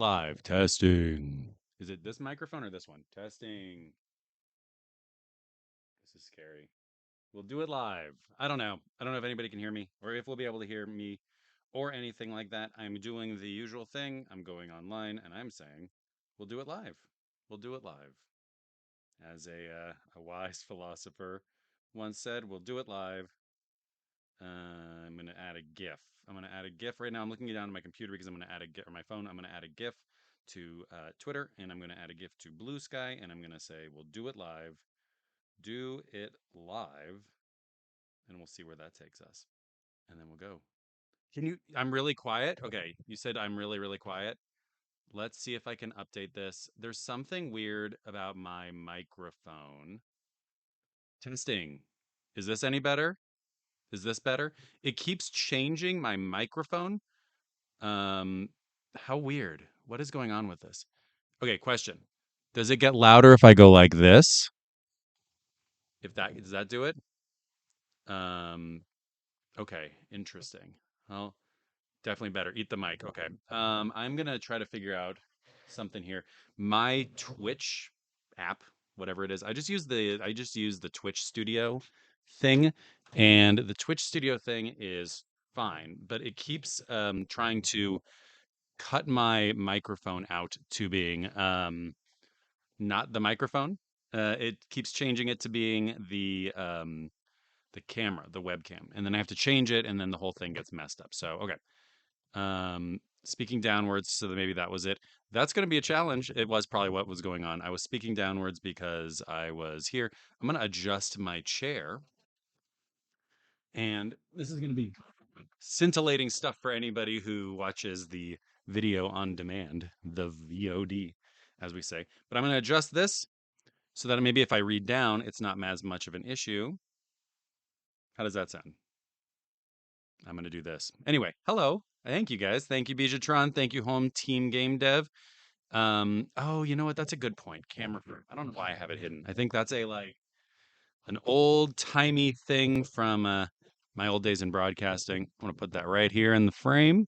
Live testing. Is it this microphone or this one? Testing. This is scary. We'll do it live. I don't know. I don't know if anybody can hear me or if we'll be able to hear me or anything like that. I'm doing the usual thing. I'm going online and I'm saying we'll do it live. We'll do it live. As a wise philosopher once said, we'll do it live. I'm going to add a GIF. I'm going to add a GIF right now. I'm looking down at my computer because I'm going to add a GIF, or my phone. I'm going to add a GIF to Twitter, and I'm going to add a GIF to Blue Sky, and I'm going to say, we'll do it live. Do it live, and we'll see where that takes us. And then we'll go. Can you? I'm really quiet. Okay. You said I'm really, really quiet. Let's see if I can update this. There's something weird about my microphone. Testing. Is this any better? Is this better? It keeps changing my microphone. Um, how weird. What is going on with this? Okay, question. Does it get louder if I go like this? If that does that do it? Um, okay, interesting. Well, definitely better. Eat the mic. Okay. I'm gonna try to figure out something here. My Twitch app, whatever it is, I just use the Twitch Studio thing, and the Twitch Studio thing is fine, but it keeps trying to cut my microphone out to being not the microphone. It keeps changing it to being the camera, the webcam, and then I have to change it, and then the whole thing gets messed up. So okay, speaking downwards, so that maybe that was it. That's going to be a challenge. It was probably what was going on. I was speaking downwards because I was here. I'm going to adjust my chair, and this is going to be scintillating stuff for anybody who watches the video on demand, the VOD, as we say. But I'm going to adjust this so that maybe if I read down, it's not as much of an issue. How does that sound? I'm going to do this. Anyway, hello. Thank you guys. Thank you, Bijatron. Thank you, Home Team Game Dev. Oh, you know what? That's a good point. Camera. I don't know why I have it hidden. I think that's a like an old timey thing from my old days in broadcasting. I'm going to put that right here in the frame.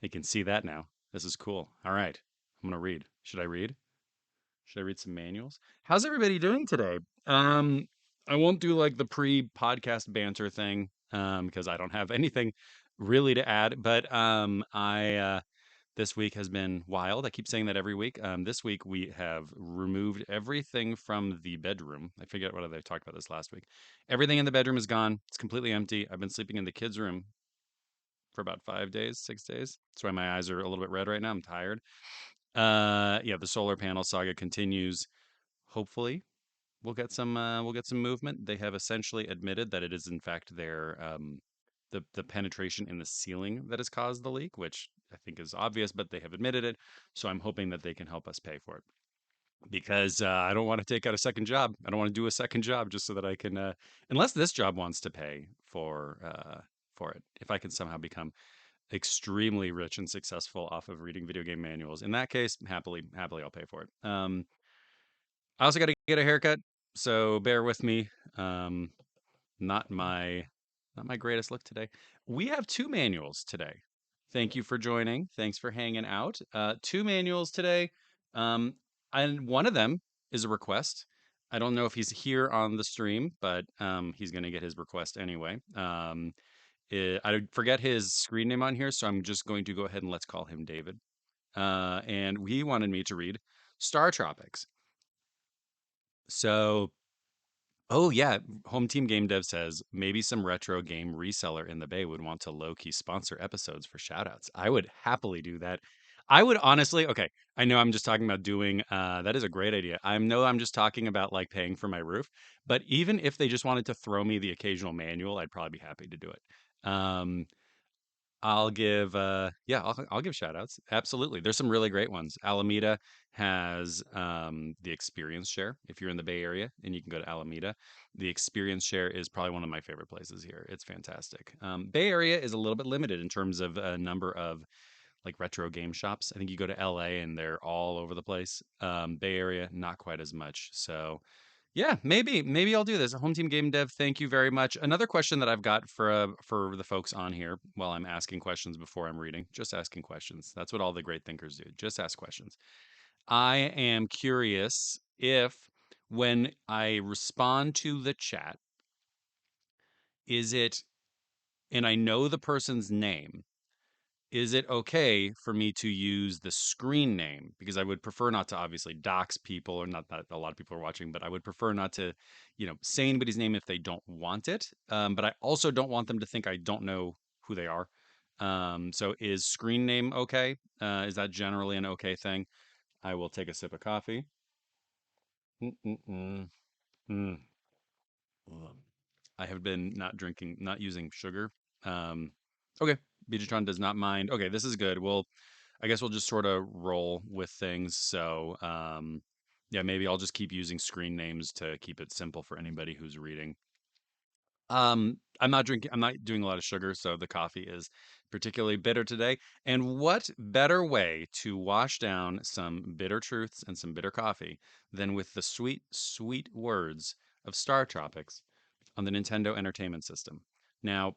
You can see that now. This is cool. All right. I'm going to read. Should I read? Should I read some manuals? How's everybody doing today? I won't do like the pre-podcast banter thing because I don't have anything really to add, but I this week has been wild. I keep saying that every week. This week we have removed everything from the bedroom. I forget what I talked about this last week. Everything in the bedroom is gone. It's completely empty. I've been sleeping in the kids' room for about 5 days, 6 days. That's why my eyes are a little bit red right now. I'm tired. Yeah, the solar panel saga continues. Hopefully, we'll get some movement. They have essentially admitted that it is in fact their the penetration in the ceiling that has caused the leak, which I think is obvious, but they have admitted it. So I'm hoping that they can help us pay for it because I don't want to take out a second job. I don't want to do a second job just so that I can, unless this job wants to pay for it. If I can somehow become extremely rich and successful off of reading video game manuals, in that case, happily I'll pay for it. I also got to get a haircut, so bear with me. Um, not my not my greatest look today. We have two manuals today. Thank you for joining. Thanks for hanging out. Two manuals today. Um, and one of them is a request. I don't know if he's here on the stream, but he's going to get his request anyway. I forget his screen name on here, so I'm just going to go ahead and let's call him David. And he wanted me to read StarTropics. So oh yeah, Home Team Game Dev says maybe some retro game reseller in the Bay would want to low-key sponsor episodes for shoutouts. I would happily do that. I would honestly, okay, I know I'm just talking about doing that is a great idea. I know I'm just talking about like paying for my roof, but even if they just wanted to throw me the occasional manual, I'd probably be happy to do it. I'll give yeah, I'll give shout outs. Absolutely. There's some really great ones. Alameda has the experience share. If you're in the Bay Area and you can go to Alameda, the experience share is probably one of my favorite places here. It's fantastic. Bay Area is a little bit limited in terms of a number of like retro game shops. I think you go to LA and they're all over the place. Bay Area, not quite as much. So Yeah, maybe I'll do this. Home team game dev, thank you very much. Another question that I've got for the folks on here while I'm asking questions before I'm reading, just asking questions. That's what all the great thinkers do. Just ask questions. I am curious if when I respond to the chat, is it, and I know the person's name, is it okay for me to use the screen name? Because I would prefer not to obviously dox people, or not that a lot of people are watching, but I would prefer not to, say anybody's name if they don't want it. But I also don't want them to think I don't know who they are. So is screen name okay? Is that generally an okay thing? I will take a sip of coffee. Mm-mm-mm. Mm. Ugh. I have been not drinking, not using sugar. Um, okay, Beatrice does not mind. Okay, this is good. Well, I guess we'll just sort of roll with things. So, yeah, maybe I'll just keep using screen names to keep it simple for anybody who's reading. I'm not drinking, I'm not doing a lot of sugar, so the coffee is particularly bitter today. And what better way to wash down some bitter truths and some bitter coffee than with the sweet, sweet words of StarTropics on the Nintendo Entertainment System? Now,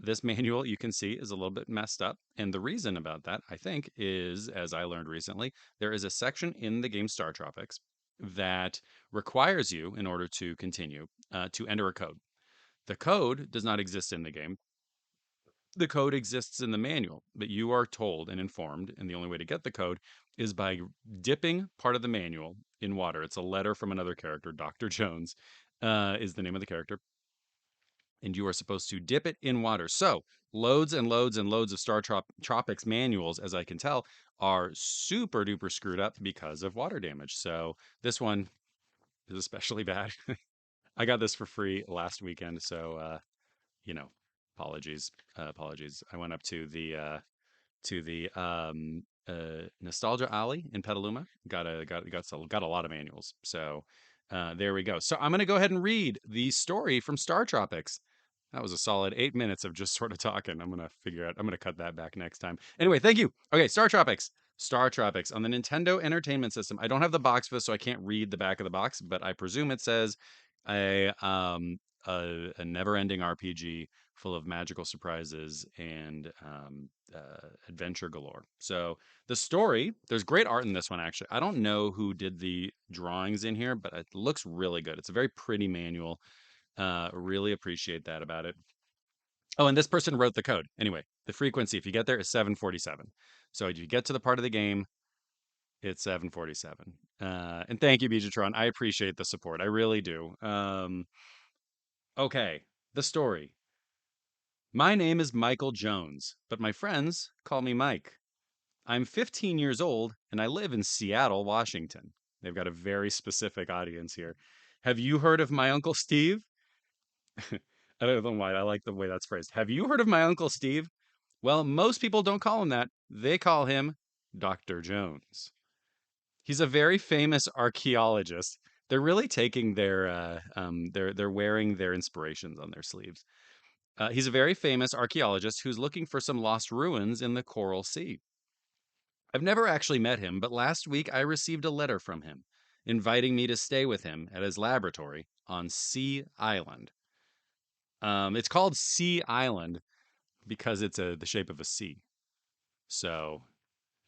this manual you can see is a little bit messed up. And the reason about that, I think, is as I learned recently, there is a section in the game StarTropics that requires you, in order to continue, to enter a code. The code does not exist in the game. The code exists in the manual, but you are told and informed, and the only way to get the code is by dipping part of the manual in water. It's a letter from another character, Dr. Jones, is the name of the character, and you are supposed to dip it in water. So, loads and loads and loads of Tropics manuals, as I can tell, are super duper screwed up because of water damage. So, this one is especially bad. I got this for free last weekend, so you know, apologies, apologies. I went up to the Nostalgia Alley in Petaluma. Got a lot of manuals. So there we go. So I'm gonna go ahead and read the story from Star Tropics. That was a solid 8 minutes of just sort of talking. I'm gonna figure out. I'm gonna cut that back next time. Anyway, thank you. Okay, Star Tropics. Star Tropics on the Nintendo Entertainment System. I don't have the box for this, so I can't read the back of the box, but I presume it says a a never-ending RPG full of magical surprises and adventure galore. So the story, there's great art in this one actually. I don't know who did the drawings in here, but it looks really good. It's a very pretty manual. Really appreciate that about it. Oh, and this person wrote the code. Anyway, the frequency, if you get there, is 747. So if you get to the part of the game, it's 747. And thank you, Bijatron. I appreciate the support. I really do. Okay, the story. My name is Michael Jones, but my friends call me Mike. I'm 15 years old and I live in Seattle, Washington. They've got a very specific audience here. Have you heard of my Uncle Steve? I don't know why. I like the way that's phrased. Have you heard of my Uncle Steve? Well, most people don't call him that. They call him Dr. Jones. He's a very famous archaeologist. They're really taking they're wearing their inspirations on their sleeves. He's a very famous archaeologist who's looking for some lost ruins in the Coral Sea. I've never actually met him, but last week I received a letter from him inviting me to stay with him at his laboratory on Sea Island. It's called Sea Island because it's the shape of a sea. So,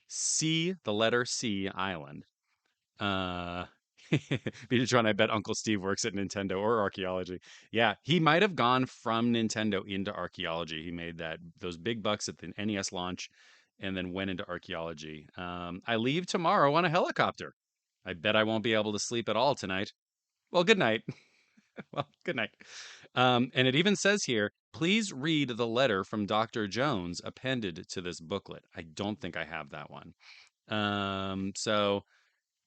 C, the letter C, Island. Uh, Beatrice, I bet Uncle Steve works at Nintendo or archaeology. Yeah, he might have gone from Nintendo into archaeology. He made those big bucks at the NES launch and then went into archaeology. I leave tomorrow on a helicopter. I bet I won't be able to sleep at all tonight. Well, good night. Well, good night. And it even says here, please read the letter from Dr. Jones appended to this booklet. I don't think I have that one. So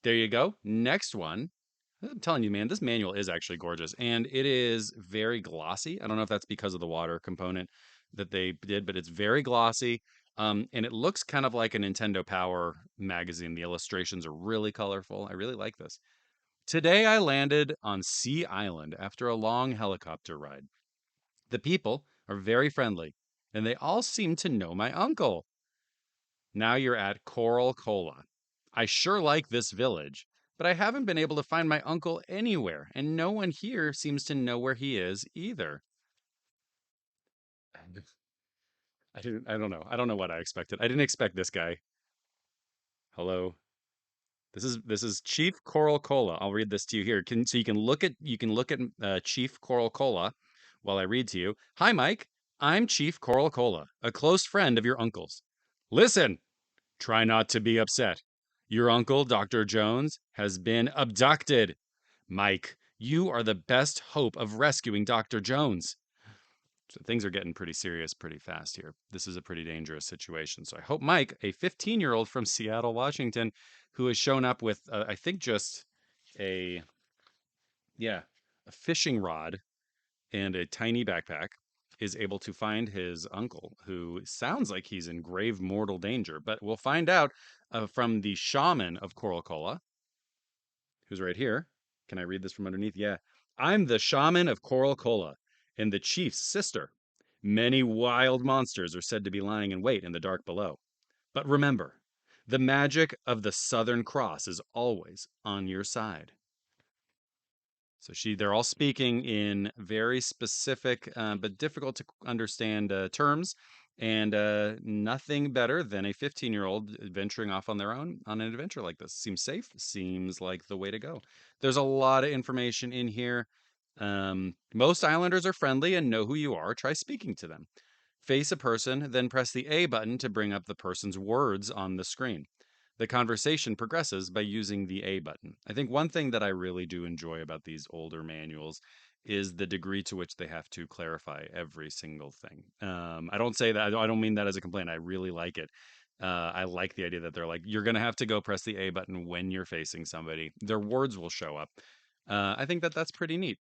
there you go. Next one. I'm telling you, man, this manual is actually gorgeous and it is very glossy. I don't know if that's because of the water component that they did, but it's very glossy. And it looks kind of like a Nintendo Power magazine. The illustrations are really colorful. I really like this. Today I landed on Sea Island after a long helicopter ride. The people are very friendly and they all seem to know my uncle. Now you're at Coral Cola. I sure like this village. but I haven't been able to find my uncle anywhere, and no one here seems to know where he is either. I don't know. I don't know what I expected. I didn't expect this guy. Hello. This is Chief Coral Cola. I'll read this to you here. So you can look at Chief Coral Cola while I read to you. Hi, Mike. I'm Chief Coral Cola, a close friend of your uncle's. Listen, try not to be upset. Your uncle, Dr. Jones, has been abducted. Mike, you are the best hope of rescuing Dr. Jones. So things are getting pretty serious pretty fast here. This is a pretty dangerous situation. So I hope Mike, a 15-year-old from Seattle, Washington, who has shown up with, I think, just a, yeah, a fishing rod and a tiny backpack, is able to find his uncle, who sounds like he's in grave mortal danger. But we'll find out from the shaman of Coral Cola, who's right here. Can I read this from underneath? Yeah. I'm the shaman of Coral Cola and the chief's sister. Many wild monsters are said to be lying in wait in the dark below. But remember, the magic of the Southern Cross is always on your side. So they're all speaking in very specific but difficult to understand terms, and nothing better than a 15-year-old venturing off on their own on an adventure like this. Seems safe. Seems like the way to go. There's a lot of information in here. Most islanders are friendly and know who you are. Try speaking to them. Face a person, then press the A button to bring up the person's words on the screen. The conversation progresses by using the A button. I think one thing that I really do enjoy about these older manuals is the degree to which they have to clarify every single thing. I don't say that, I don't mean that as a complaint. I really like it. I like the idea that they're like, you're going to have to go press the A button when you're facing somebody. Their words will show up. I think that that's pretty neat.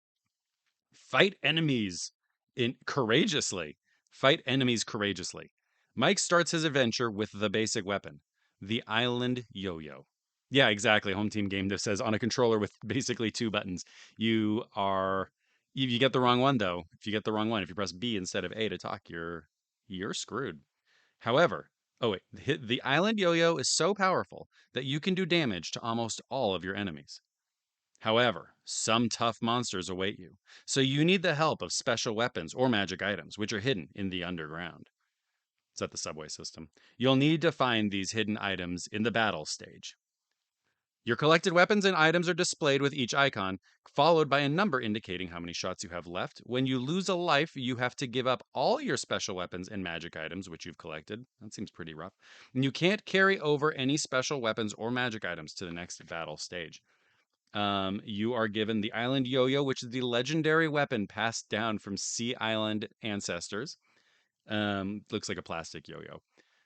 Fight enemies in courageously. Fight enemies courageously. Mike starts his adventure with the basic weapon, the island yo-yo. Yeah, exactly. Home team game that says on a controller with basically two buttons. You are you get the wrong one though. If you get the wrong one, if you press B instead of A to talk, you're screwed. However, oh wait, the island yo-yo is so powerful that you can do damage to almost all of your enemies. However, some tough monsters await you, so you need the help of special weapons or magic items, which are hidden in the underground. It's at the subway system. You'll need to find these hidden items in the battle stage. Your collected weapons and items are displayed with each icon, followed by a number indicating how many shots you have left. When you lose a life, you have to give up all your special weapons and magic items which you've collected. That seems pretty rough. And you can't carry over any special weapons or magic items to the next battle stage. You are given the Island Yo-Yo, which is the legendary weapon passed down from Sea Island ancestors. Looks like a plastic yo-yo.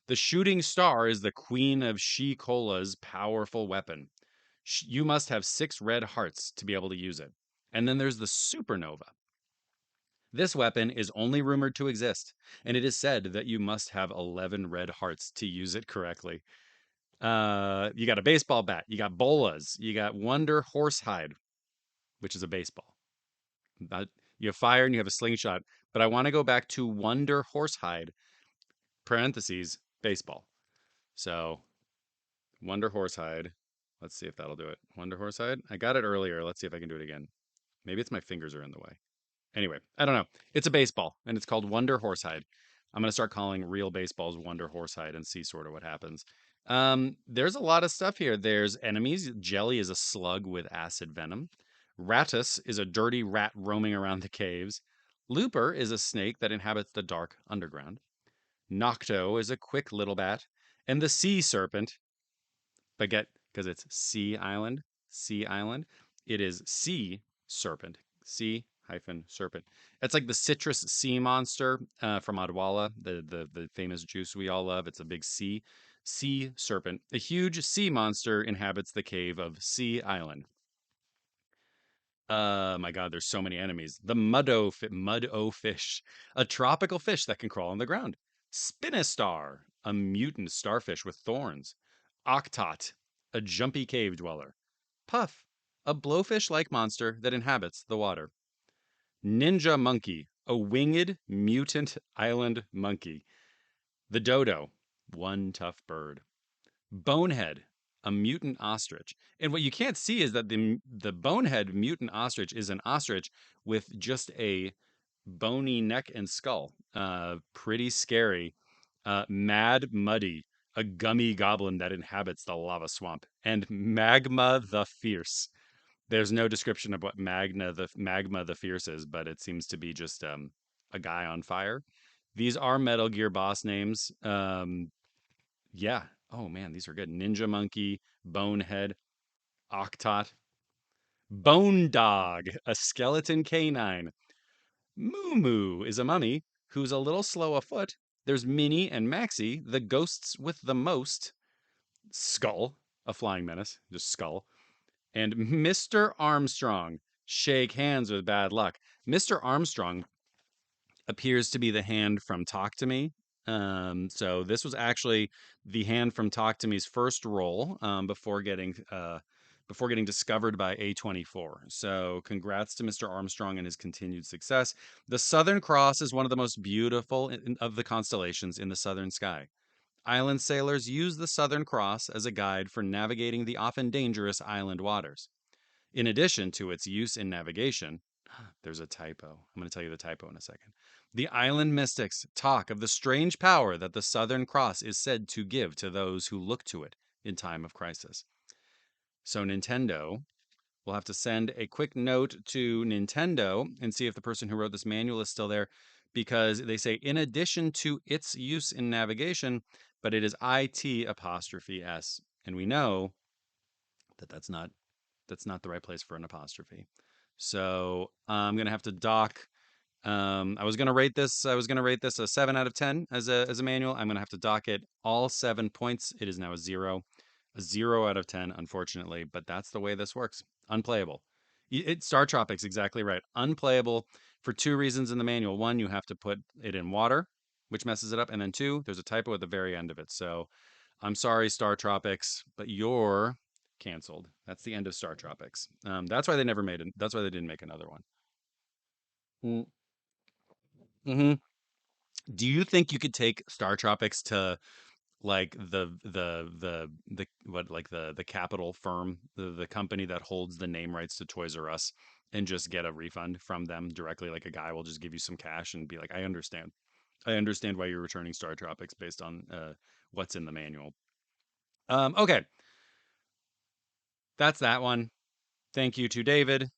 The Shooting Star is the queen of She-Cola's powerful weapon. You must have 6 red hearts to be able to use it. And then there's the Supernova. This weapon is only rumored to exist, and it is said that you must have 11 red hearts to use it correctly. You got a baseball bat, you got bolas, you got Wonder Horsehide, which is a baseball. You have fire and you have a slingshot. But I want to go back to Wonder Horsehide, parentheses, baseball. So, Wonder Horsehide. Let's see if that'll do it. Wonder Horsehide. I got it earlier. Let's see if I can do it again. Maybe it's my fingers are in the way. Anyway, I don't know. It's a baseball, and it's called Wonder Horsehide. I'm going to start calling real baseballs Wonder Horsehide and see sort of what happens. There's a lot of stuff here. There's enemies. Jelly is a slug with acid venom. Rattus is a dirty rat roaming around the caves. Looper is a snake that inhabits the dark underground. Nocto is a quick little bat. And the sea serpent, but get, because it's Sea Island, it is sea serpent, sea hyphen serpent. It's like the citrus sea monster from Odwalla, the famous juice we all love. It's a big sea serpent. A huge sea monster inhabits the cave of Sea Island. My God, there's so many enemies. The mud-o fish, a tropical fish that can crawl on the ground. Spinistar, a mutant starfish with thorns. Octot, a jumpy cave dweller. Puff, a blowfish-like monster that inhabits the water. Ninja monkey, a winged mutant island monkey. The dodo, one tough bird. Bonehead, a mutant ostrich. And what you can't see is that the bonehead mutant ostrich is an ostrich with just a bony neck and skull. Pretty scary. Mad Muddy, a gummy goblin that inhabits the lava swamp, and Magma the Fierce. There's no description of what Magma the Fierce is, but it seems to be just a guy on fire. These are Metal Gear boss names. Yeah. Oh man, these are good. Ninja Monkey, Bonehead, Octot, Bone Dog, a skeleton canine. Moo Moo is a mummy who's a little slow afoot. There's Minnie and Maxie, the ghosts with the most. Skull, a flying menace, just Skull. And Mr. Armstrong, shake hands with bad luck. Mr. Armstrong appears to be the hand from Talk to Me. So this was actually the hand from Talk to Me's first role before getting discovered by A24. So congrats to Mr. Armstrong and his continued success. The Southern Cross is one of the most beautiful of the constellations in the southern sky. Island sailors use the Southern Cross as a guide for navigating the often dangerous island waters. In addition to its use in navigation, there's a typo. I'm going to tell you the typo in a second. The island mystics talk of the strange power that the Southern Cross is said to give to those who look to it in time of crisis. So, Nintendo will have to send a quick note to Nintendo and see if the person who wrote this manual is still there because they say, in addition to its use in navigation, but it is IT apostrophe S. And we know that that's not the right place for an apostrophe. So I'm gonna have to dock. I was gonna rate this a 7 out of 10 as a manual. I'm gonna have to dock it all 7 points. It is now a 0 out of 10, unfortunately. But that's the way this works. Unplayable. StarTropics exactly right. Unplayable for two reasons in the manual. One, you have to put it in water, which messes it up, and then two, there's a typo at the very end of it. So I'm sorry, StarTropics, but you're canceled. That's the end of StarTropics. That's why they never made it. That's why they didn't make another one. Mm-hmm. Do you think you could take StarTropics to like the what like the capital firm, the company that holds the name rights to Toys R Us, and just get a refund from them directly? Like a guy will just give you some cash and be like, I understand why you're returning StarTropics based on what's in the manual. Okay, that's that one. Thank you to David,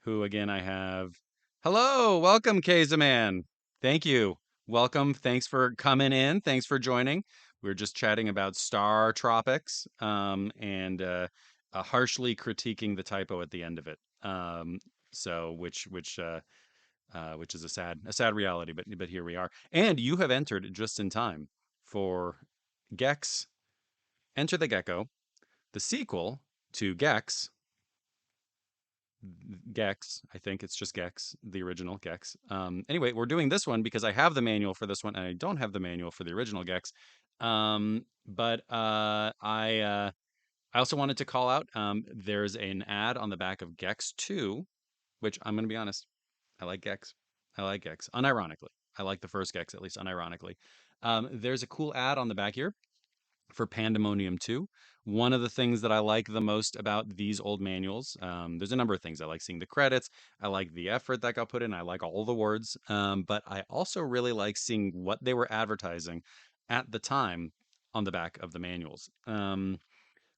who again I have. Hello, welcome, Kazaman. Thank you. Welcome. Thanks for coming in. Thanks for joining. We are just chatting about Star Tropics and harshly critiquing the typo at the end of it. So which is a sad reality, but here we are. And you have entered just in time for Gex Enter the Gecko, the sequel to Gex. I think it's just Gex, the original Gex. Anyway, we're doing this one because I have the manual for this one and I don't have the manual for the original Gex. But I also wanted to call out there's an ad on the back of Gex 2, which I'm going to be honest, I like Gex. I like Gex, unironically. I like the first Gex, at least unironically. There's a cool ad on the back here for Pandemonium 2. One of the things that I like the most about these old manuals, there's a number of things. I like seeing the credits. I like the effort that got put in. I like all the words. But I also really like seeing what they were advertising at the time on the back of the manuals.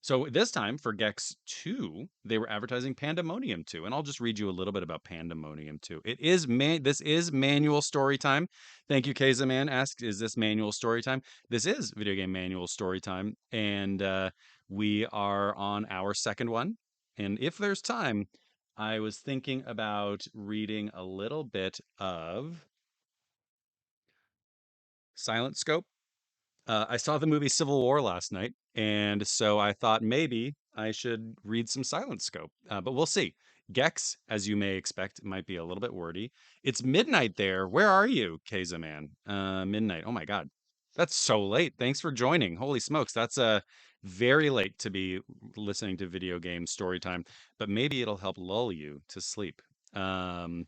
So this time for Gex 2, they were advertising Pandemonium 2, and I'll just read you a little bit about Pandemonium 2. This is manual story time. Thank you, Keza Man asks, is this manual story time? This is video game manual story time, and we are on our second one. And if there's time, I was thinking about reading a little bit of Silent Scope. I saw the movie Civil War last night, and so I thought maybe I should read some Silent Scope, but we'll see. Gex, as you may expect, might be a little bit wordy. It's midnight there. Where are you, Keza Man? Midnight. Oh my God, that's so late. Thanks for joining. Holy smokes, that's very late to be listening to video game story time, but maybe it'll help lull you to sleep. Um,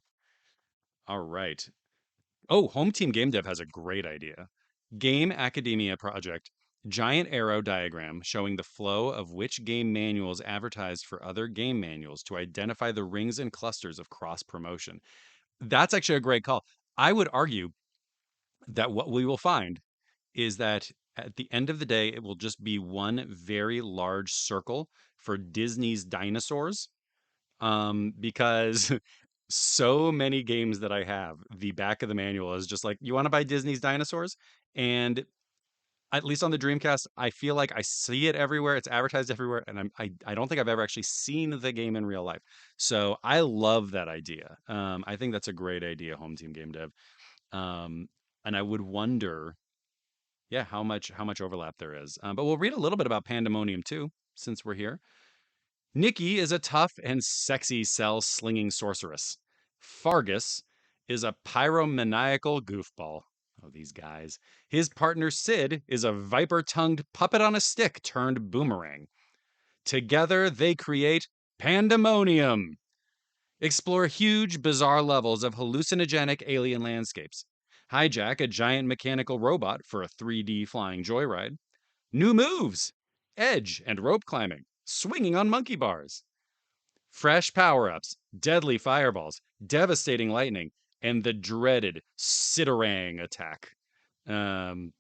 all right. Oh, Home Team Game Dev has a great idea. Game Academia Project Giant arrow diagram showing the flow of which game manuals advertised for other game manuals to identify the rings and clusters of cross promotion. That's actually a great call. I would argue that what we will find is that at the end of the day, it will just be one very large circle for Disney's dinosaurs. Because so many games that I have, the back of the manual is just like, you want to buy Disney's dinosaurs? And at least on the Dreamcast, I feel like I see it everywhere. It's advertised everywhere, and I don't think I've ever actually seen the game in real life. So I love that idea. I think that's a great idea, Home Team Game Dev. Um, and I would wonder, yeah, how much overlap there is. But we'll read a little bit about Pandemonium too, since we're here. Nikki is a tough and sexy cell slinging sorceress. Fargus is a pyromaniacal goofball. Oh, these guys. His partner Sid is a viper tongued puppet on a stick turned boomerang. Together, they create Pandemonium. Explore huge, bizarre levels of hallucinogenic alien landscapes. Hijack a giant mechanical robot for a 3D flying joyride. New moves, edge and rope climbing, swinging on monkey bars. Fresh power ups, deadly fireballs, devastating lightning, and the dreaded Sitarang attack. I kind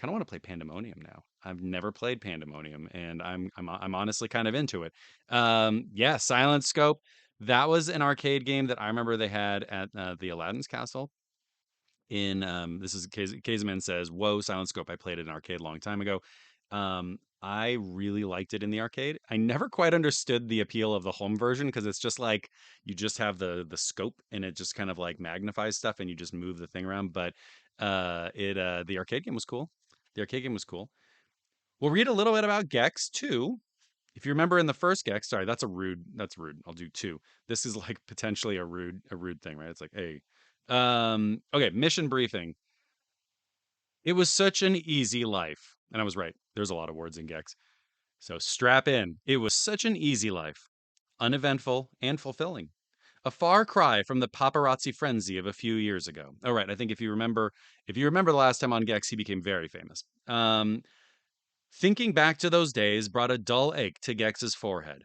of want to play Pandemonium now. I've never played Pandemonium, and I'm honestly kind of into it. Yeah, Silent Scope. That was an arcade game that I remember they had at the Aladdin's Castle. In this is Kazeman says, "Whoa, Silent Scope! I played it in arcade a long time ago. I really liked it in the arcade. I never quite understood the appeal of the home version because it's just like you just have the scope and it just kind of like magnifies stuff and you just move the thing around. But it the arcade game was cool. The arcade game was cool. We'll read a little bit about Gex too. If you remember in the first Gex, sorry, that's rude. I'll do two. This is like potentially a rude thing, right? It's like, hey, okay, mission briefing. It was such an easy life. And I was right. There's a lot of words in Gex. So strap in. It was such an easy life, uneventful and fulfilling. A far cry from the paparazzi frenzy of a few years ago. All right, I think if you remember the last time on Gex, he became very famous. Thinking back to those days brought a dull ache to Gex's forehead.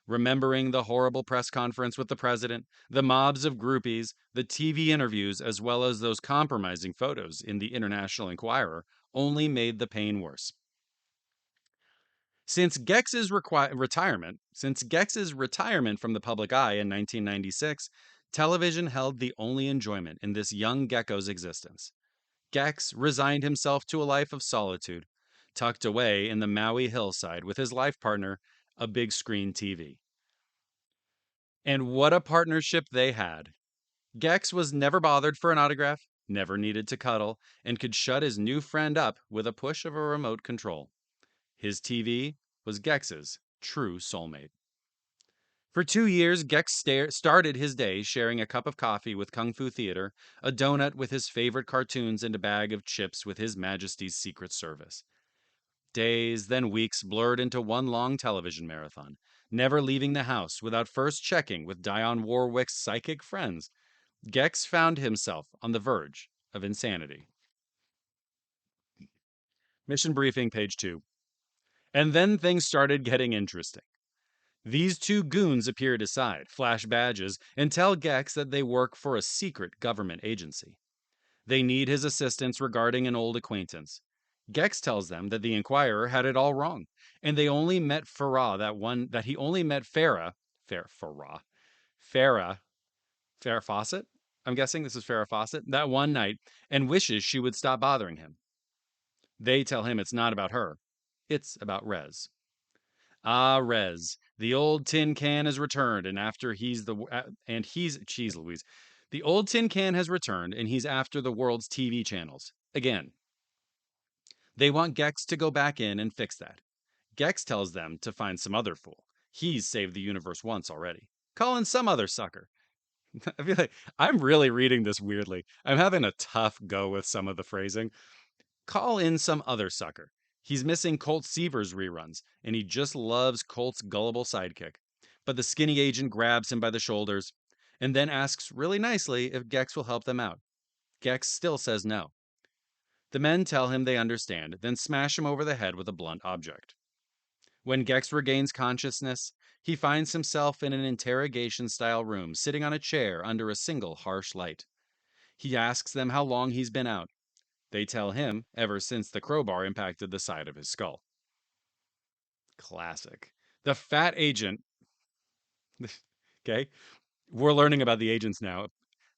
Remembering the horrible press conference with the president, the mobs of groupies, the TV interviews, as well as those compromising photos in the International Enquirer, only made the pain worse. Since Gex's retirement from the public eye in 1996, television held the only enjoyment in this young gecko's existence. Gex resigned himself to a life of solitude, tucked away in the Maui hillside with his life partner, a big screen TV. And what a partnership they had. Gex was never bothered for an autograph, never needed to cuddle, and could shut his new friend up with a push of a remote control. His TV was Gex's true soulmate. For 2 years, Gex started his day sharing a cup of coffee with Kung Fu Theater, a donut with his favorite cartoons, and a bag of chips with His Majesty's Secret Service. Days, then weeks blurred into one long television marathon, never leaving the house without first checking with Dionne Warwick's psychic friends. Gex found himself on the verge of insanity. Mission briefing, page 2. And then things started getting interesting. These two goons appear at his side, flash badges, and tell Gex that they work for a secret government agency. They need his assistance regarding an old acquaintance. Gex tells them that the Inquirer had it all wrong, and they only met that he only met Farah Fawcett. I'm guessing this is Farrah Fawcett that one night, and wishes she would stop bothering him. They tell him it's not about her, it's about Rez. Ah, Rez, the old tin can has returned, and after he's the and he's cheese Louise. The old tin can has returned, and he's after the world's TV channels again. They want Gex to go back in and fix that. Gex tells them to find some other fool. He's saved the universe once already. Call in some other sucker. I feel like I'm really reading this weirdly. I'm having a tough go with some of the phrasing. Call in some other sucker. He's missing Colt Seaver's reruns, and he just loves Colt's gullible sidekick. But the skinny agent grabs him by the shoulders and then asks really nicely if Gex will help them out. Gex still says no. The men tell him they understand, then smash him over the head with a blunt object. When Gex regains consciousness, he finds himself in an interrogation style room, sitting on a chair under a single harsh light. He asks them how long he's been out. They tell him ever since the crowbar impacted the side of his skull. Classic. The fat agent, okay, we're learning about the agents now.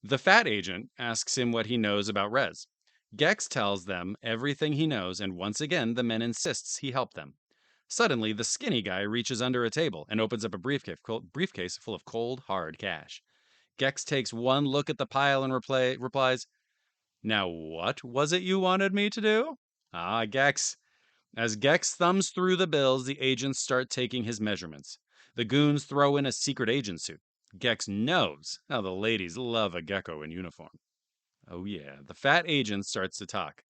The fat agent asks him what he knows about Rez. Gex tells them everything he knows, and once again, the men insists he help them. Suddenly, the skinny guy reaches under a table and opens up a briefcase full of cold, hard cash. Gex takes one look at the pile and replies, "Now, what was it you wanted me to do?" Ah, Gex. As Gex thumbs through the bills, the agents start taking his measurements. The goons throw in a secret agent suit. Gex knows how the ladies love a gecko in uniform. Oh, yeah, the fat agent starts to talk.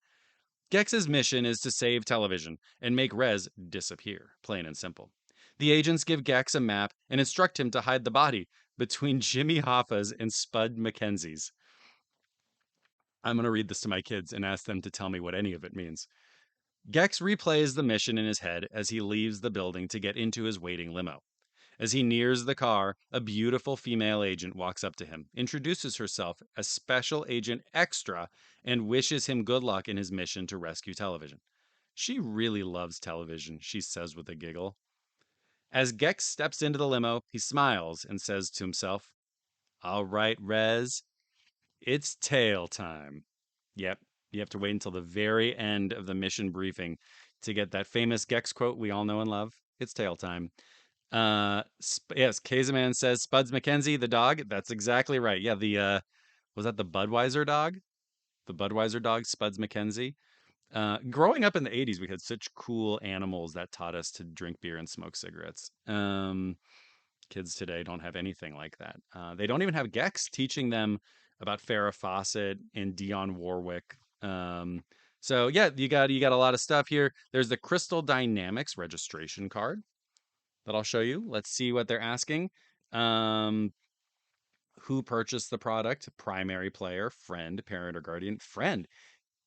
Gex's mission is to save television and make Rez disappear, plain and simple. The agents give Gex a map and instruct him to hide the body between Jimmy Hoffa's and Spud Mackenzie's. I'm going to read this to my kids and ask them to tell me what any of it means. Gex replays the mission in his head as he leaves the building to get into his waiting limo. As he nears the car, a beautiful female agent walks up to him, introduces herself as Special Agent Extra, and wishes him good luck in his mission to rescue television. She really loves television, she says with a giggle. As Gex steps into the limo, he smiles and says to himself, "All right, Rez, it's tail time." Yep, you have to wait until the very end of the mission briefing to get that famous Gex quote we all know and love. It's tail time. Yes, Kazaman says Spuds McKenzie, the dog. That's exactly right. Yeah, the was that the Budweiser dog? The Budweiser dog, Spuds McKenzie. Growing up in the 80s, we had such cool animals that taught us to drink beer and smoke cigarettes. Kids today don't have anything like that. They don't even have Gex teaching them about Farrah Fawcett and Dionne Warwick. So yeah, you got a lot of stuff here. There's the Crystal Dynamics registration card that I'll show you. Let's see what they're asking. Um, who purchased the product? Primary player, friend, parent, or guardian. Friend.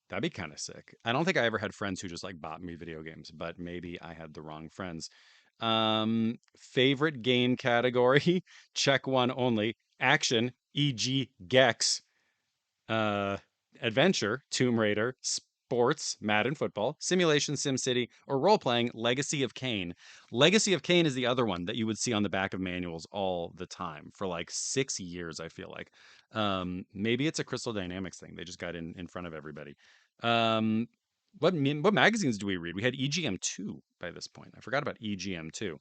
That'd be kind of sick. I don't think I ever had friends who just like bought me video games, but maybe I had the wrong friends. Favorite game category, check one only. Action, e.g., Gex. Uh, Adventure, Tomb Raider. Sports, Madden Football. Simulation, SimCity. Or role playing, Legacy of Kain. Legacy of Kain is the other one that you would see on the back of manuals all the time for like 6 years, I feel like. Maybe it's a Crystal Dynamics thing. They just got in front of everybody. Um, what magazines do we read? We had EGM2 by this point. I forgot about EGM2.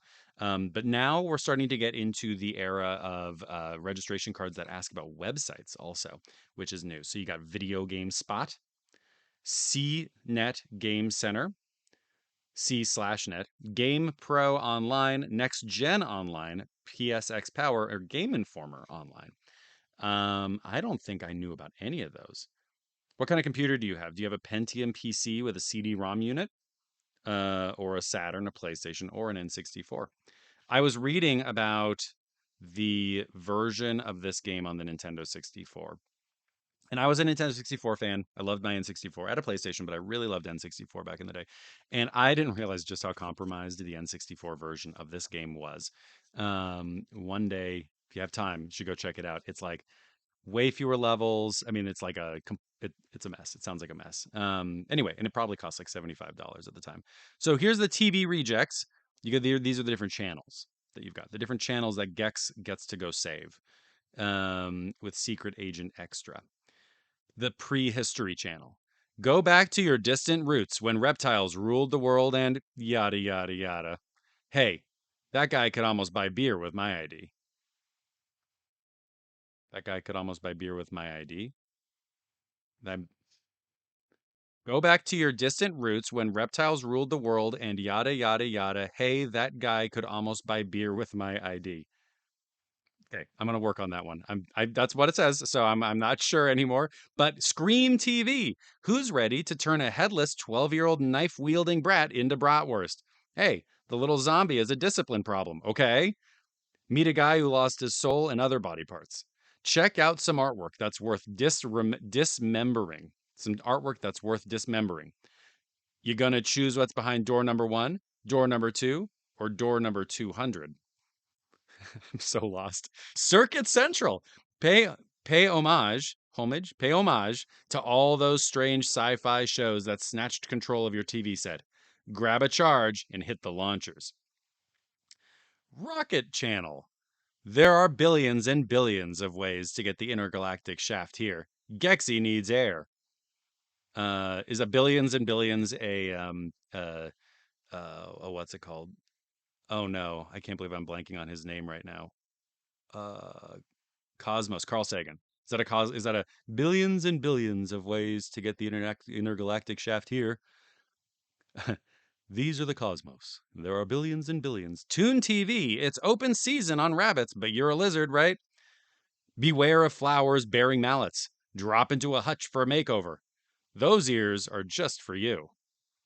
But now we're starting to get into the era of registration cards that ask about websites also, which is new. So you got Video Game Spot, CNET Game Center, C/net, Game Pro Online, Next Gen Online, PSX Power, or Game Informer Online. I don't think I knew about any of those. What kind of computer do you have? Do you have a Pentium PC with a CD-ROM unit, or a Saturn, a PlayStation, or an N64? I was reading about the version of this game on the Nintendo 64. And I was a Nintendo 64 fan. I loved my N64. I had a PlayStation, but I really loved N64 back in the day. And I didn't realize just how compromised the N64 version of this game was. One day, if you have time, you should go check it out. It's like way fewer levels. I mean, it's like it's a mess. It sounds like a mess. Anyway, and it probably cost like $75 at the time. So here's the TV rejects. These are the different channels that you've got. The different channels that Gex gets to go save, with Secret Agent Extra. The prehistory channel. Go back to your distant roots when reptiles ruled the world and yada yada yada. Hey, that guy could almost buy beer with my ID. That guy could almost buy beer with my ID. Then go back to your distant roots when reptiles ruled the world and yada yada yada. Hey, that guy could almost buy beer with my ID. Okay, I'm gonna work on that one. That's what it says, so I'm not sure anymore. But Scream TV, who's ready to turn a headless 12-year-old knife-wielding brat into bratwurst? Hey, the little zombie is a discipline problem, okay? Meet a guy who lost his soul and other body parts. Check out some artwork that's worth dismembering. some artwork that's worth dismembering. You gonna choose what's behind door number 1, door number 2, or door number 200? I'm so lost. Circuit Central. Pay pay homage to all those strange sci-fi shows that snatched control of your TV set. Grab a charge and hit the launchers. Rocket Channel. There are billions and billions of ways to get the intergalactic shaft here. Gexy needs air. Is a billions and billions a oh, what's it called? Oh no, I can't believe I'm blanking on his name right now. Uh, Cosmos, Carl Sagan. Is that a billions and billions of ways to get the intergalactic shaft here? These are the cosmos. There are billions and billions. Toon TV. It's open season on rabbits, but you're a lizard, right? Beware of flowers bearing mallets. Drop into a hutch for a makeover. Those ears are just for you.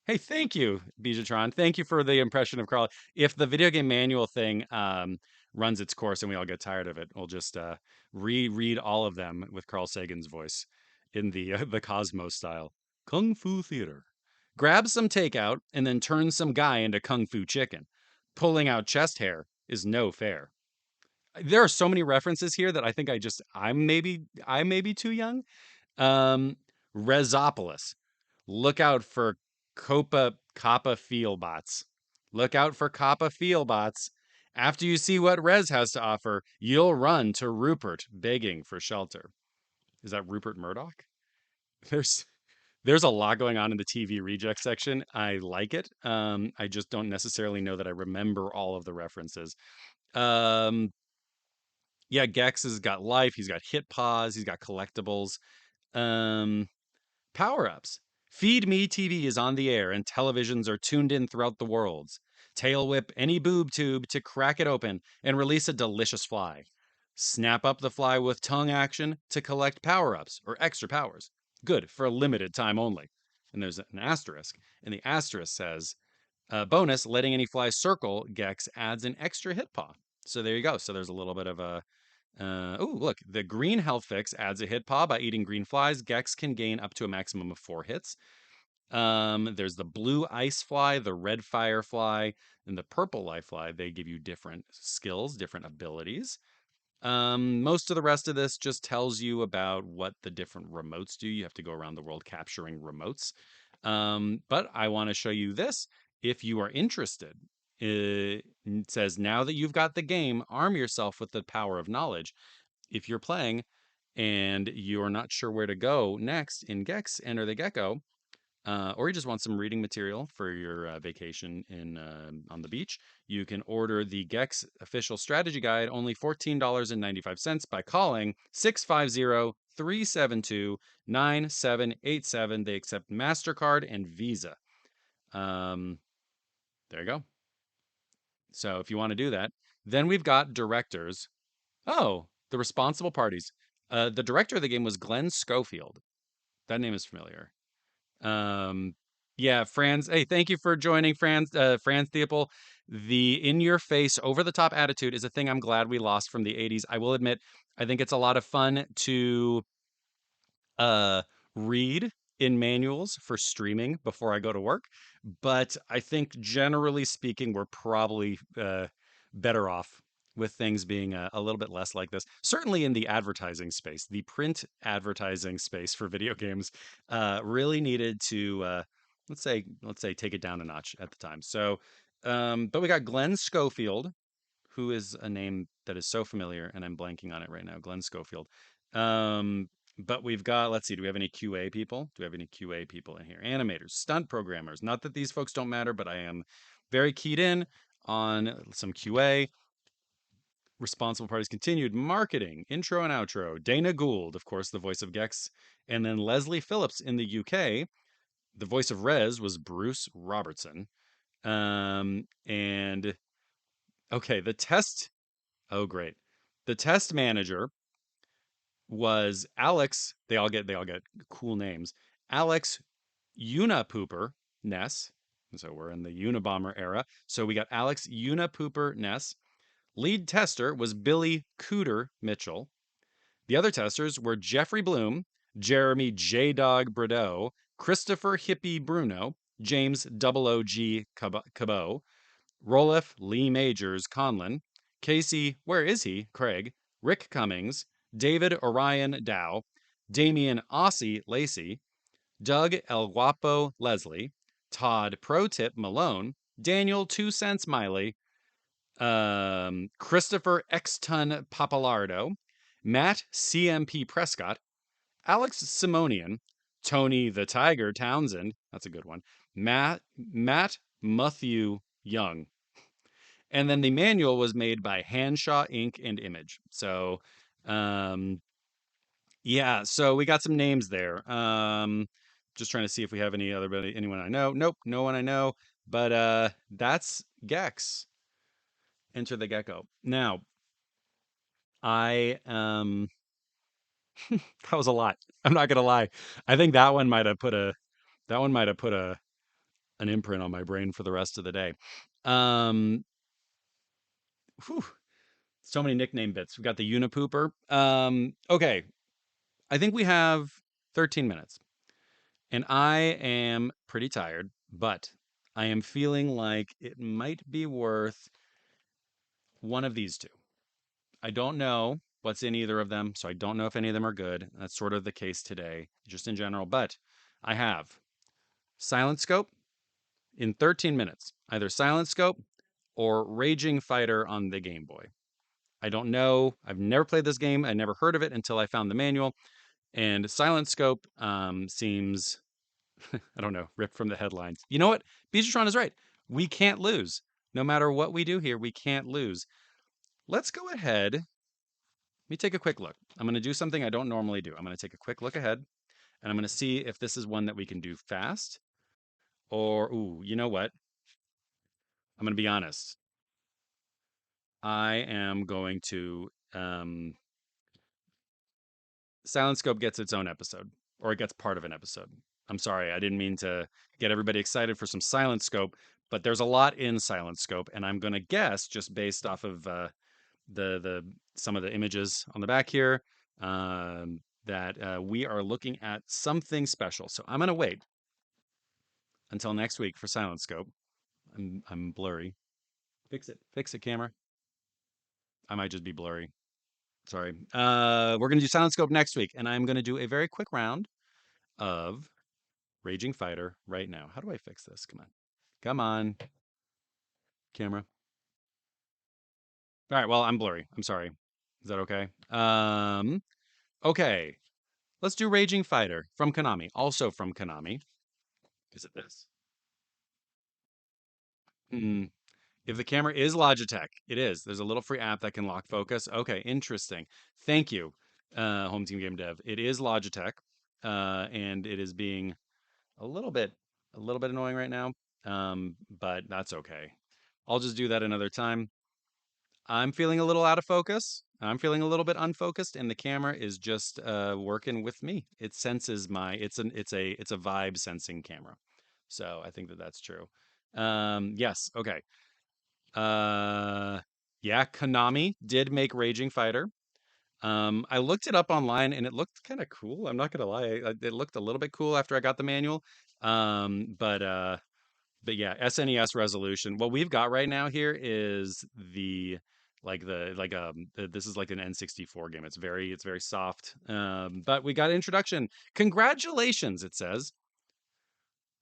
Hey, thank you, Bijatron. Thank you for the impression of Carl. If the video game manual thing runs its course and we all get tired of it, we'll just reread all of them with Carl Sagan's voice in the Cosmos style. Kung Fu Theater. Grab some takeout and then turn some guy into Kung Fu Chicken. Pulling out chest hair is no fair. There are so many references here that I think I may be too young. Um, Resopolis. Look out for Kappa Feel bots. Look out for Kappa Feel bots. After you see what Rez has to offer, you'll run to Rupert begging for shelter. Is that Rupert Murdoch? There's there's a lot going on in the TV reject section. I like it. I just don't necessarily know that I remember all of the references. Um, yeah, Gex has got life. He's got hit pause. He's got collectibles. Um, Power ups. Feed Me TV is on the air and televisions are tuned in throughout the worlds. Tail whip any boob tube to crack it open and release a delicious fly. Snap up the fly with tongue action to collect power ups or extra powers. Good for a limited time only. And there's an asterisk, and the asterisk says, bonus, letting any fly circle Gex adds an extra hit paw. So there you go. So there's a little bit of a oh, look, the green health fix adds a hit paw by eating green flies. Gex can gain up to a maximum of 4 hits. There's the blue ice fly, the red firefly, and the purple life fly. They give you different skills, different abilities. Most of the rest of this just tells you about what the different remotes do. You have to go around the world capturing remotes. But I want to show you this if you are interested. It says, now that you've got the game, arm yourself with the power of knowledge. If you're playing and you're not sure where to go next in Gex, enter the Gecko, or you just want some reading material for your vacation on the beach, you can order the Gex official strategy guide, only $14.95 by calling 650-372-9787. They accept MasterCard and Visa. There you go. So if you want to do that, then we've got directors. Oh, the responsible parties. The director of the game was Glenn Schofield. That name is familiar. Um, yeah, Franz. Hey, thank you for joining, Franz Theopel. The in-your-face, over-the-top attitude is a thing I'm glad we lost from the '80s. I will admit, I think it's a lot of fun to uh, read in manuals for streaming before I go to work. But I think generally speaking, we're probably better off with things being a little bit less like this. Certainly in the advertising space, the print advertising space for video games really needed to let's say take it down a notch at the time. So, but we got Glenn Schofield, who is a name that is so familiar, and I'm blanking on it right now. Glenn Schofield. But we've got, let's see, do we have any QA people? Do we have any QA people in here? Animators, stunt programmers. Not that these folks don't matter, but I am very keyed in on some QA. Responsible parties continued. Marketing, intro and outro. Dana Gould, of course, the voice of Gex. And then Leslie Phillips in the UK. The voice of Rez was Bruce Robertson. And okay, the test. Oh, great. The test manager was Alex. They all get cool names. Alex Unapooper Ness. So we're in the Unabomber era. So we got Alex Unapooper Ness. Lead tester was Billy Cooter Mitchell. The other testers were Jeffrey Bloom, Jeremy J Dog Bordeaux, Christopher Hippie Bruno, James Double OG Cabot, Rolef Lee Majors Conlon, Casey Where Is He Craig, Rick Cummings, David Orion Dow, Damian Aussie Lacey, Doug El Guapo Leslie, Todd Pro Tip Malone, Daniel 2 Cents Miley, Christopher X Ton Papalardo, Matt CMP Prescott, Alex Simonian, Tony the Tiger Townsend, that's a good one, Matt Matthew Young. And then the manual was made by Hanshaw Ink and Image. So, um, yeah, so we got some names there. Just trying to see if we have anyone I know. Nope, no one I know. But that's Gex. Enter the Gecko. Now, I that was a lot. I'm not gonna lie. I think that one might have put a an imprint on my brain for the rest of the day. Um, whew, so many nickname bits. We got the Unipooper. Okay, I think we have 13 minutes, and I am pretty tired, but I am feeling like it might be worth one of these two. I don't know what's in either of them, so I don't know if any of them are good. That's sort of the case today, just in general. But I have Silent Scope in 13 minutes, either Silent Scope or Raging Fighter on the Game Boy. I don't know. I've never played this game. I never heard of it until I found the manual. And Silent Scope seems, I don't know, ripped from the headlines. You know what? Beachtron is right. We can't lose. No matter what we do here, we can't lose. Let's go ahead. Let me take a quick look. I'm going to do something I don't normally do. I'm going to take a quick look ahead, and I'm going to see if this is one that we can do fast. Or, ooh, you know what? I'm going to be honest. I am going to Silent Scope gets its own episode, or it gets part of an episode. I'm sorry, I didn't mean to get everybody excited for some Silent Scope, but there's a lot in Silent Scope, and I'm gonna guess just based off of the some of the images on the back here that we are looking at something special. So I'm gonna wait until next week for Silent Scope. I'm blurry. Fix it, camera. I might just be blurry. Sorry. We're gonna do Silent Scope next week, and I'm gonna do a very quick round of Raging Fighter right now. How do I fix this? Come on. Come on, camera. All right, well, I'm blurry. I'm sorry. Is that okay? Okay. Let's do Raging Fighter from Konami. Also from Konami. Is it this? Hmm. If the camera is Logitech, it is. There's a little free app that can lock focus. Okay, interesting. Thank you, Home Team Game Dev. It is Logitech, and it is being a little bit annoying right now. But that's okay. I'll just do that another time. I'm feeling a little out of focus. I'm feeling a little bit unfocused, and the camera is just working with me. It senses it's a vibe sensing camera. So I think that that's true. Yes, okay. Uh, yeah, Konami did make Raging Fighter. I looked it up online and it looked kind of cool. I'm not gonna lie, it looked a little bit cool after I got the manual. But yeah, SNES resolution. What we've got right now here is this is like an N64 game. It's very soft. But we got introduction. Congratulations, it says.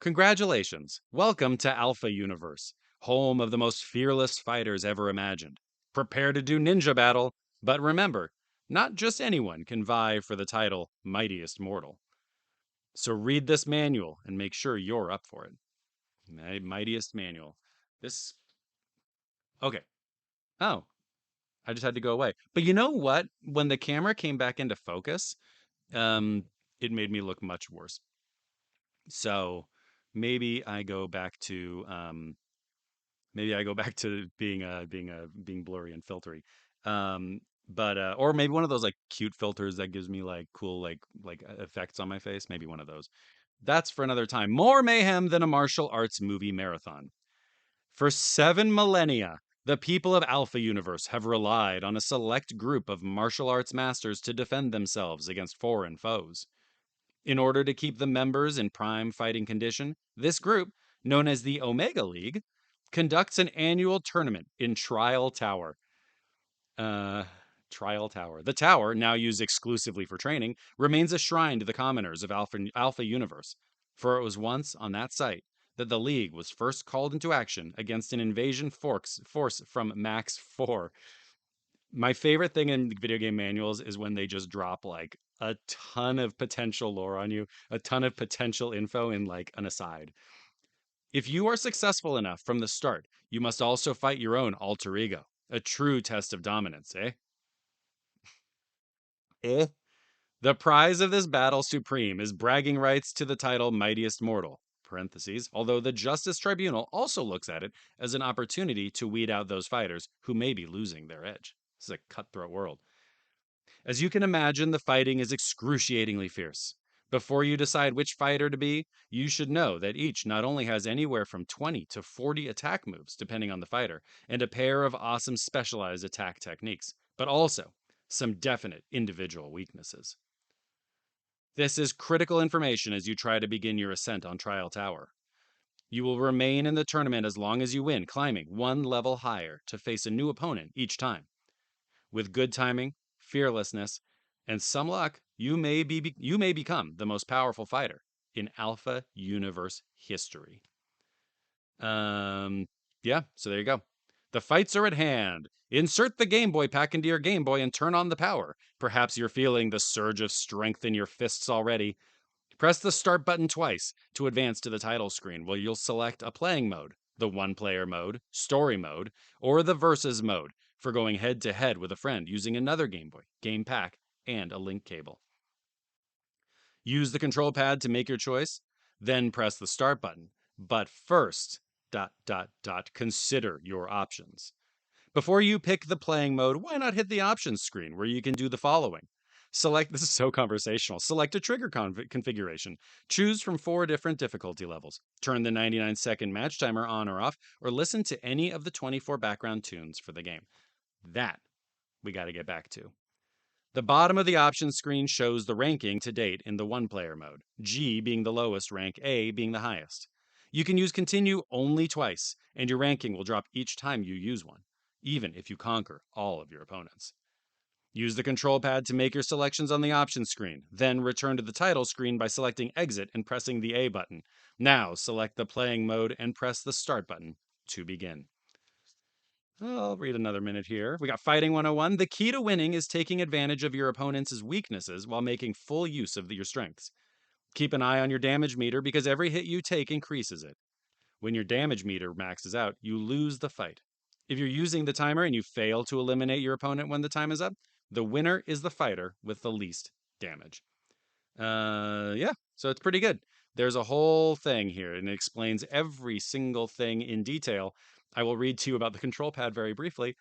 Congratulations. Welcome to Alpha Universe, home of the most fearless fighters ever imagined. Prepare to do ninja battle, but remember, not just anyone can vie for the title Mightiest Mortal. So read this manual and make sure you're up for it. Mightiest manual. This okay. Oh, I just had to go away. But you know what? When the camera came back into focus, um, it made me look much worse. So maybe I go back to being blurry and filtery. But or maybe one of those like cute filters that gives me like cool effects on my face. Maybe one of those. That's for another time. More mayhem than a martial arts movie marathon. For 7 millennia, the people of Alpha Universe have relied on a select group of martial arts masters to defend themselves against foreign foes. In order to keep the members in prime fighting condition, this group, known as the Omega League, conducts an annual tournament in Trial Tower. Uh, Trial Tower. The tower, now used exclusively for training, remains a shrine to the commoners of Alpha Universe, for it was once on that site that the League was first called into action against an invasion force from Max 4. My favorite thing in video game manuals is when they just drop like a ton of potential lore on you, a ton of potential info in like an aside. If you are successful enough from the start, you must also fight your own alter ego. A true test of dominance, eh? Eh? The prize of this battle supreme is bragging rights to the title Mightiest Mortal. Parentheses, although the Justice Tribunal also looks at it as an opportunity to weed out those fighters who may be losing their edge. This is a cutthroat world. As you can imagine, the fighting is excruciatingly fierce. Before you decide which fighter to be, you should know that each not only has anywhere from 20 to 40 attack moves, depending on the fighter, and a pair of awesome specialized attack techniques, but also some definite individual weaknesses. This is critical information as you try to begin your ascent on Trial Tower. You will remain in the tournament as long as you win, climbing one level higher to face a new opponent each time. With good timing, fearlessness, and some luck, you may become the most powerful fighter in Alpha Universe history. Um, yeah, so there you go. The fights are at hand. Insert the Game Boy pack into your Game Boy and turn on the power. Perhaps you're feeling the surge of strength in your fists already. Press the start button twice to advance to the title screen, where you'll select a playing mode, the one player mode, story mode, or the versus mode for going head to head with a friend using another Game Boy, game pack, and a link cable. Use the control pad to make your choice, then press the start button. But first, consider your options. Before you pick the playing mode, why not hit the options screen where you can do the following? Select, this is so conversational, select a trigger configuration. Choose from 4 different difficulty levels. Turn the 99-second match timer on or off, or listen to any of the 24 background tunes for the game. That we got to get back to. The bottom of the options screen shows the ranking to date in the one player mode, G being the lowest rank, A being the highest. You can use continue only twice, and your ranking will drop each time you use one, even if you conquer all of your opponents. Use the control pad to make your selections on the options screen, then return to the title screen by selecting exit and pressing the A button. Now select the playing mode and press the start button to begin. I'll read another minute here. We got Fighting 101. The key to winning is taking advantage of your opponent's weaknesses while making full use of your strengths. Keep an eye on your damage meter because every hit you take increases it. When your damage meter maxes out, you lose the fight. If you're using the timer and you fail to eliminate your opponent when the time is up, the winner is the fighter with the least damage. Yeah, so it's pretty good. There's a whole thing here, and it explains every single thing in detail. I will read to you about the control pad very briefly.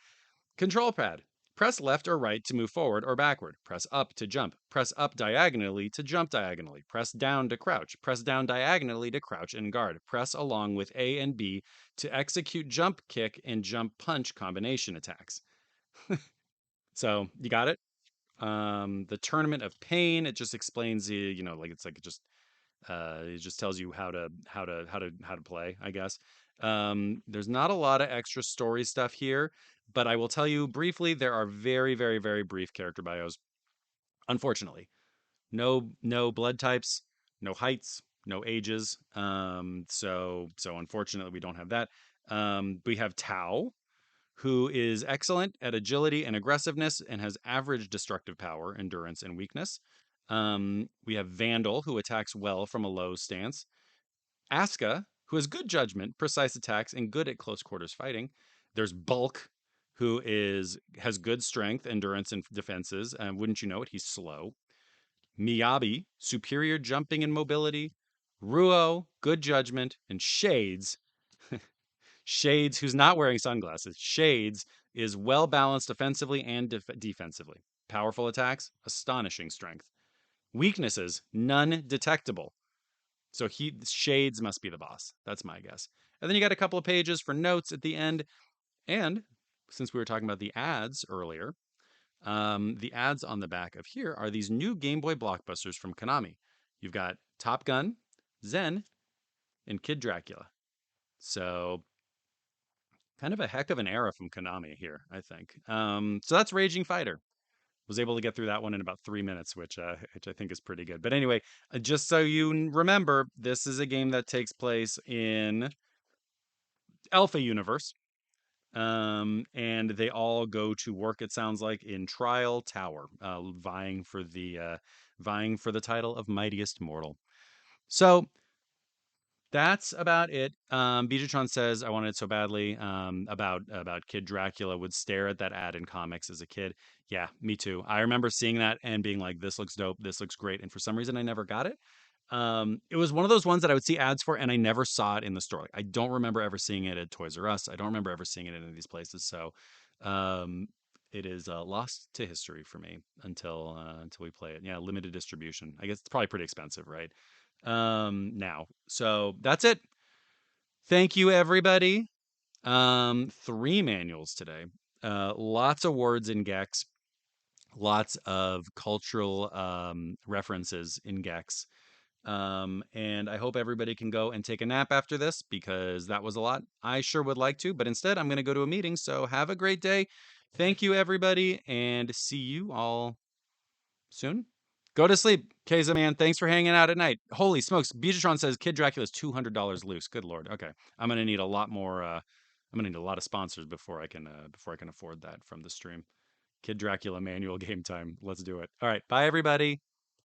Control pad. Press left or right to move forward or backward. Press up to jump. Press up diagonally to jump diagonally. Press down to crouch. Press down diagonally to crouch and guard. Press along with A and B to execute jump kick and jump punch combination attacks. So you got it. The Tournament of Pain. It just explains the, like it's like it just tells you how to play, I guess. There's not a lot of extra story stuff here, but I will tell you briefly there are very, very, very brief character bios. Unfortunately, no blood types, no heights, no ages. So unfortunately we don't have that. We have Tau, who is excellent at agility and aggressiveness and has average destructive power, endurance, and weakness. We have Vandal, who attacks well from a low stance. Aska, who has good judgment, precise attacks, and good at close quarters fighting. There's Bulk, who has good strength, endurance, and defenses. Wouldn't you know it, he's slow. Miyabi, superior jumping and mobility. Ruo, good judgment, and Shades. Shades, who's not wearing sunglasses. Shades is well balanced offensively and defensively. Powerful attacks, astonishing strength. Weaknesses, none detectable. So Shades must be the boss. That's my guess. And then you got a couple of pages for notes at the end. And since we were talking about the ads earlier, the ads on the back of here are these new Game Boy blockbusters from Konami. You've got Top Gun, Zen, and Kid Dracula. So kind of a heck of an era from Konami here, I think. So that's Raging Fighter. Was able to get through that one in about 3 minutes, which I think is pretty good. But anyway, just so you remember, this is a game that takes place in Alpha Universe, and they all go to work. It sounds like in Trial Tower, vying for the title of Mightiest Mortal. So that's about it. Beatrichon says, "I wanted it so badly." About Kid Dracula would stare at that ad in comics as a kid. Yeah, me too. I remember seeing that and being like, "This looks dope. This looks great." And for some reason, I never got it. It was one of those ones that I would see ads for, and I never saw it in the store. Like, I don't remember ever seeing it at Toys R Us. I don't remember ever seeing it in any of these places. So, um, it is lost to history for me until we play it. Yeah, limited distribution. I guess it's probably pretty expensive, right? Now. So that's it. Thank you, everybody. Three manuals today. Lots of words in Gex, lots of cultural references in Gex. And I hope everybody can go and take a nap after this because that was a lot. I sure would like to, but instead I'm going to go to a meeting. So have a great day. Thank you, everybody, and see you all soon. Go to sleep, Keza man. Thanks for hanging out at night. Holy smokes. Beatrichon says Kid Dracula's $200 loose. Good lord. Okay. I'm gonna need a lot more I'm gonna need a lot of sponsors before I can afford that from the stream. Kid Dracula manual game time. Let's do it. All right. Bye everybody.